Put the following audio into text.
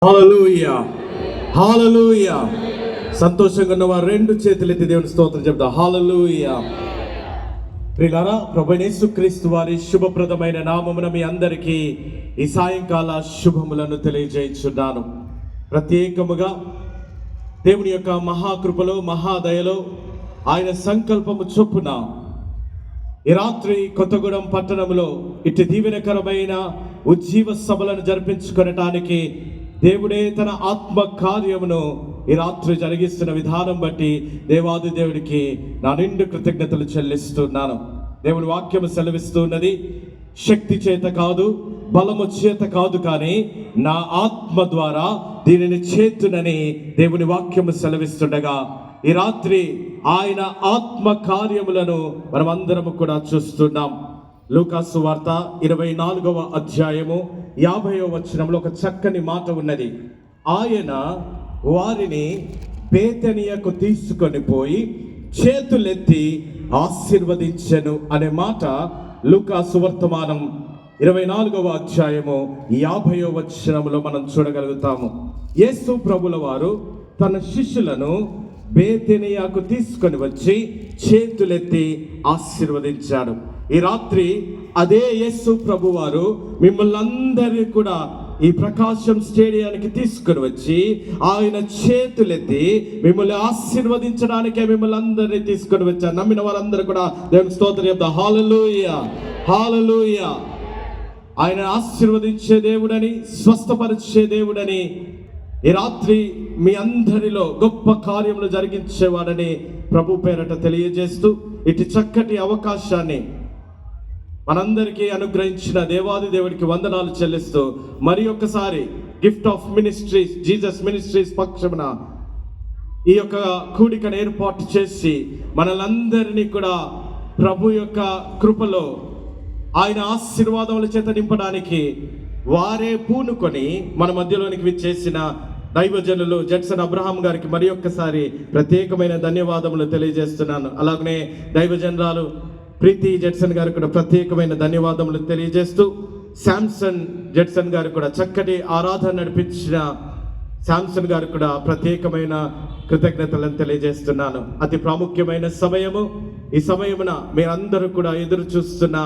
హల్లెలూయా, హల్లెలూయా. సంతోషంగా ఉన్న వారు రెండు చేతులు ఎత్తి దేవుని స్తోత్రం చెప్తా. హల్లెలూయా. ప్రియులారా, ప్రభువైన యేసుక్రీస్తు వారి శుభప్రదమైన నామమున మీ అందరికీ ఈ సాయంకాల శుభములను తెలియజేయుచున్నాను. ప్రత్యేకముగా దేవుని యొక్క మహాకృపలో మహాదయలో ఆయన సంకల్పము చొప్పున ఈ రాత్రి కొత్తగూడెం పట్టణంలో ఇటు దీవెనకరమైన ఉజ్జీవ సభలను జరిపించుకొనటానికి దేవుడే తన ఆత్మ కార్యమును ఈ రాత్రి జరిగిస్తున్న విధానం బట్టి దేవాది దేవుడికి నా నిండు కృతజ్ఞతలు చెల్లిస్తున్నాను. దేవుని వాక్యము సెలవిస్తున్నది, శక్తి చేత కాదు, బలము చేత కాదు, కానీ నా ఆత్మ ద్వారా దీనిని చేతునని దేవుని వాక్యము సెలవిస్తుండగా ఈ రాత్రి ఆయన ఆత్మ కార్యములను మనమందరము కూడా చూస్తున్నాం. లూకాసు వార్త 24వ అధ్యాయము 50వ వచనంలో ఒక చక్కని మాట ఉన్నది. ఆయన వారిని బేతనియకు తీసుకొని పోయి చేతులెత్తి ఆశీర్వదించెను అనే మాట లూకాసు వర్తమానం 24వ అధ్యాయము 50వ వచనంలో మనం చూడగలుగుతాము. యేసు ప్రభుల వారు తన శిష్యులను బేతనియకు తీసుకొని వచ్చి చేతులెత్తి ఆశీర్వదించాడు. ఈ రాత్రి అదే యేసు ప్రభు వారు మిమ్మల్ని అందరినీ కూడా ఈ ప్రకాశం స్టేడియానికి తీసుకొని వచ్చి ఆయన చేతులెత్తి మిమ్మల్ని ఆశీర్వదించడానికే మిమ్మల్ని అందరినీ తీసుకొని వచ్చారు. నమ్మిన వారందరూ కూడా దేవుని స్తోత్రం చెప్తారు. హల్లెలూయా, హల్లెలూయా. ఆయన ఆశీర్వదించే దేవుడని, స్వస్థపరిచే దేవుడని ఈ రాత్రి మీ అందరిలో గొప్ప కార్యములు జరిగించేవాడని ప్రభు పేరట తెలియజేస్తూ ఇటు చక్కటి అవకాశాన్ని మనందరికీ అనుగ్రహించిన దేవాది దేవుడికి వందనాలు చెల్లిస్తూ మరి ఒక్కసారి gift of ministries, Jesus ministries పక్షమున ఈ యొక్క కూడికను ఏర్పాటు చేసి మనలందరినీ కూడా ప్రభు యొక్క కృపలో ఆయన ఆశీర్వాదముల చేత నింపడానికి వారే పూనుకొని మన మధ్యలోనికి విచ్చేసిన దైవజనులు జడ్సన్ అబ్రహాం గారికి మరి ఒక్కసారి ప్రత్యేకమైన ధన్యవాదములు తెలియజేస్తున్నాను. అలాగనే దైవజనరాలు ప్రీతి జడ్సన్ గారికి కూడా ప్రత్యేకమైన ధన్యవాదములు తెలియజేస్తూ శాంసన్ జడ్సన్ గారు కూడా చక్కటి ఆరాధన నడిపించిన శాంసన్ గారు కూడా ప్రత్యేకమైన కృతజ్ఞతలను తెలియజేస్తున్నాను. అతి ప్రాముఖ్యమైన సమయము. ఈ సమయమున మీరందరూ కూడా ఎదురు చూస్తున్న